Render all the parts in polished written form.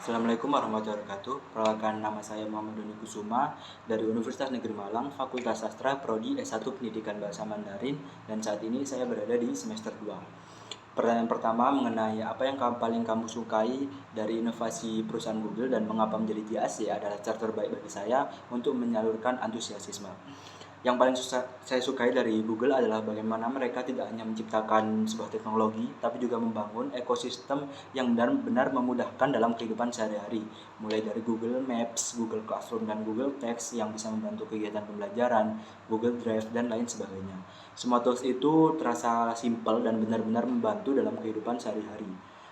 Assalamualaikum warahmatullahi wabarakatuh. Perkenalkan, nama saya Muhammad Doni Kusuma dari Universitas Negeri Malang, Fakultas Sastra, Prodi S1 Pendidikan Bahasa Mandarin, dan saat ini saya berada di semester 2. Pertanyaan pertama mengenai apa yang paling kamu sukai dari inovasi perusahaan Google dan mengapa menjadi JAC adalah cara terbaik bagi saya untuk menyalurkan antusiasme. Yang paling saya sukai dari Google adalah bagaimana mereka tidak hanya menciptakan sebuah teknologi, tapi juga membangun ekosistem yang benar-benar memudahkan dalam kehidupan sehari-hari. Mulai dari Google Maps, Google Classroom, dan Google Text yang bisa membantu kegiatan pembelajaran, Google Drive, dan lain sebagainya. Semua tools itu terasa simpel dan benar-benar membantu dalam kehidupan sehari-hari.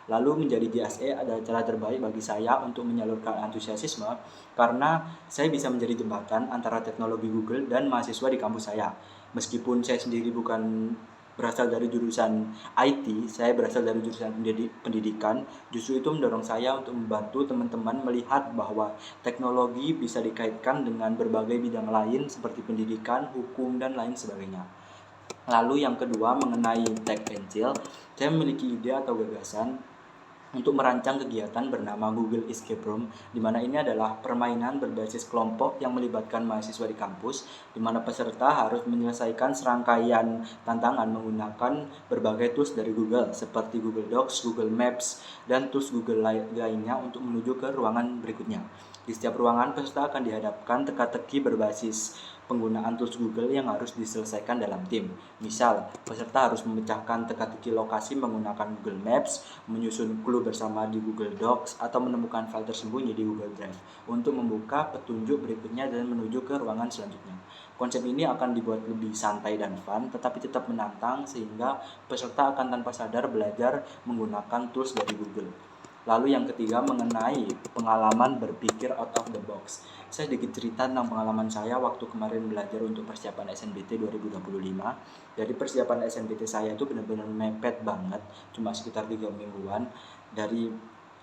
Lalu menjadi JSE adalah cara terbaik bagi saya untuk menyalurkan antusiasme karena saya bisa menjadi jembatan antara teknologi Google dan mahasiswa di kampus saya. Meskipun saya sendiri bukan berasal dari jurusan IT, saya berasal dari jurusan pendidikan, justru itu mendorong saya untuk membantu teman-teman melihat bahwa teknologi bisa dikaitkan dengan berbagai bidang lain seperti pendidikan, hukum, dan lain sebagainya. Lalu yang kedua mengenai Tech Pencil, saya memiliki ide atau gagasan untuk merancang kegiatan bernama Google Escape Room, di mana ini adalah permainan berbasis kelompok yang melibatkan mahasiswa di kampus, di mana peserta harus menyelesaikan serangkaian tantangan menggunakan berbagai tools dari Google, seperti Google Docs, Google Maps, dan tools Google lainnya untuk menuju ke ruangan berikutnya. Di setiap ruangan, peserta akan dihadapkan teka-teki berbasis penggunaan tools Google yang harus diselesaikan dalam tim. Misal, peserta harus memecahkan teka-teki lokasi menggunakan Google Maps, menyusun clue bersama di Google Docs, atau menemukan file tersembunyi di Google Drive untuk membuka petunjuk berikutnya dan menuju ke ruangan selanjutnya. Konsep ini akan dibuat lebih santai dan fun, tetapi tetap menantang sehingga peserta akan tanpa sadar belajar menggunakan tools dari Google. Lalu yang ketiga mengenai pengalaman berpikir out of the box. Saya sedikit cerita tentang pengalaman saya waktu kemarin belajar untuk persiapan SNBT 2025. Dari persiapan SNBT saya itu benar-benar mepet banget, cuma sekitar 3 mingguan.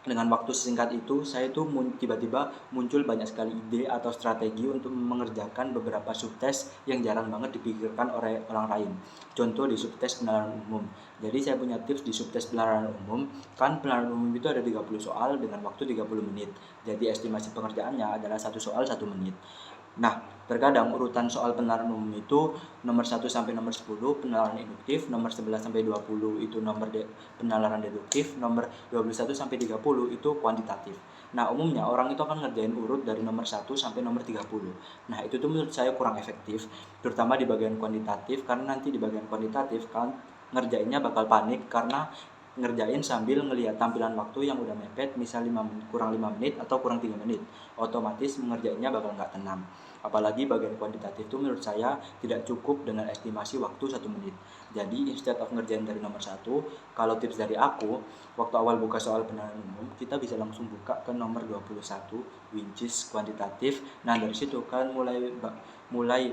Dengan waktu singkat itu, saya itu tiba-tiba muncul banyak sekali ide atau strategi untuk mengerjakan beberapa subtes yang jarang banget dipikirkan oleh orang lain. Contoh di subtes penalaran umum. Jadi saya punya tips di subtes penalaran umum. Kan penalaran umum itu ada 30 soal dengan waktu 30 menit. Jadi estimasi pengerjaannya adalah satu soal 1 menit. Nah, terkadang urutan soal penalaran umum itu nomor 1 sampai nomor 10 penalaran induktif, nomor 11 sampai 20 itu penalaran deduktif, nomor 21 sampai 30 itu kuantitatif. Nah, umumnya orang itu akan ngerjain urut dari nomor 1 sampai nomor 30. Nah, itu tuh menurut saya kurang efektif, terutama di bagian kuantitatif, karena nanti di bagian kuantitatif kan ngerjainnya bakal panik karena ngerjain sambil ngelihat tampilan waktu yang udah mepet, misal kurang 5 menit atau kurang 3 menit. Otomatis mengerjainnya bakal nggak tenang. Apalagi bagian kuantitatif itu menurut saya tidak cukup dengan estimasi waktu 1 menit. Jadi instead of ngerjain dari nomor 1, kalau tips dari aku, waktu awal buka soal penalaran umum, kita bisa langsung buka ke nomor 21, which is kuantitatif. Nah, dari situ kan mulai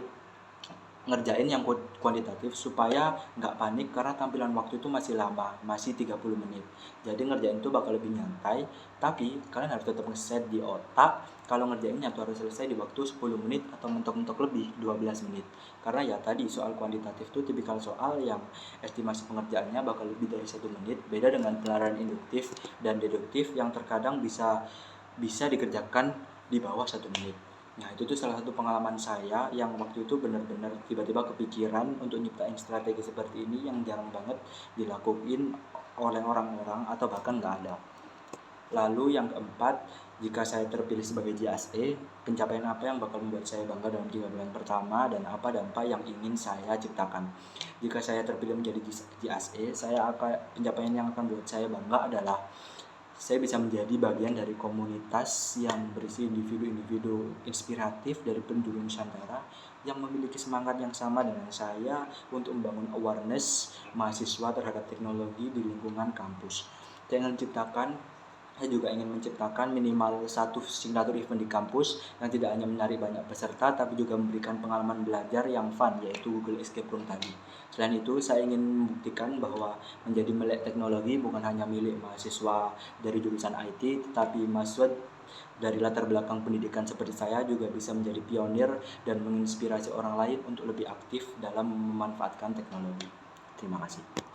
ngerjain yang kuantitatif supaya nggak panik karena tampilan waktu itu masih lama, masih 30 menit. Jadi ngerjain itu bakal lebih nyantai, tapi kalian harus tetap ngeset di otak kalau ngerjainnya tuh harus selesai di waktu 10 menit atau mentok-mentok lebih 12 menit. Karena ya tadi soal kuantitatif itu tipikal soal yang estimasi pengerjaannya bakal lebih dari 1 menit, beda dengan penalaran induktif dan deduktif yang terkadang bisa dikerjakan di bawah 1 menit. Nah, itu tuh salah satu pengalaman saya yang waktu itu benar-benar tiba-tiba kepikiran untuk nyiptain strategi seperti ini yang jarang banget dilakuin oleh orang-orang atau bahkan nggak ada. Lalu yang keempat, jika saya terpilih sebagai JAC, pencapaian apa yang bakal membuat saya bangga dalam 3 bulan pertama dan apa dampak yang ingin saya ciptakan. Jika saya terpilih menjadi JAC, pencapaian yang akan membuat saya bangga adalah saya bisa menjadi bagian dari komunitas yang berisi individu-individu inspiratif dari penjuru Nusantara yang memiliki semangat yang sama dengan saya untuk membangun awareness mahasiswa terhadap teknologi di lingkungan kampus. Saya juga ingin menciptakan minimal satu signature event di kampus yang tidak hanya menarik banyak peserta tapi juga memberikan pengalaman belajar yang fun, yaitu Google Escape Room tadi. Selain itu, saya ingin membuktikan bahwa menjadi melek teknologi bukan hanya milik mahasiswa dari jurusan IT, tetapi mahasiswa dari latar belakang pendidikan seperti saya juga bisa menjadi pionir dan menginspirasi orang lain untuk lebih aktif dalam memanfaatkan teknologi. Terima kasih.